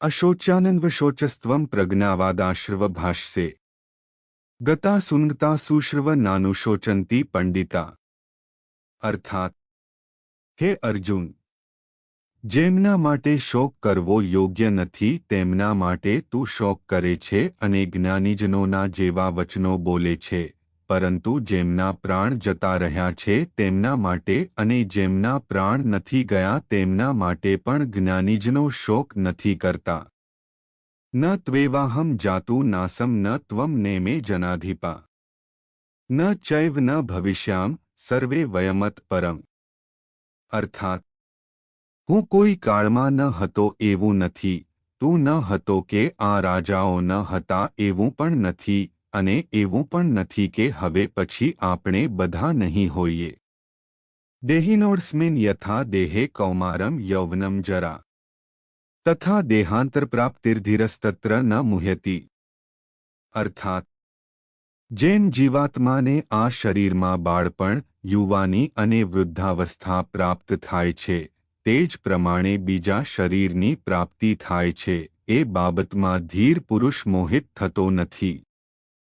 અશોચ્યાનન્વશોચસ્ત્વમ પ્રજ્ઞાવાદાશ્રવ ભાષ્યે ગતા સુનગતા સુશ્રવ નાનુશોચંતી પંડિતા. અર્થાત, હે અર્જુન, જેમના માટે શોક કરવો યોગ્ય નથી તેમના માટે તું શોક કરે છે અને જ્ઞાનીજનોના જેવા વચનો બોલે છે, પરંતુ જેમના પ્રાણ જતા રહ્યા છે તેમના માટે અને જેમના પ્રાણ નથી ગયા તેમના માટે પણ જ્ઞાનીજનો શોક નથી કરતા. ન ત્વેવાહમ જાતુ નાસમ ન ત્વમ નેમે જનાધિપા ન ચૈવ ન ભવિષ્યામ સર્વે વયમત પરમ. અર્થાત, હું કોઈ કાળમાં ન હતો એવું નથી, તું ન હતો કે આ રાજાઓ ન હતા એવું પણ નથી, અને એવું પણ નથી કે હવે પછી આપણે બધા નહીં હોઈએ. દેહિનોર્સ્મિન યથા દેહે કૌમારમ યૌવનમ જરા તથા દેહાંતરપ્રાપ્તિર્ધીરસ્તત્ર ન મુહ્યતિ. અર્થાત, જેમ જીવાત્માને આ શરીરમાં બાળપણ, યુવાની અને વૃદ્ધાવસ્થા પ્રાપ્ત થાય છે, તે જ પ્રમાણે બીજા શરીરની પ્રાપ્તિ થાય છે, એ બાબતમાં ધીર પુરુષ મોહિત થતો નથી.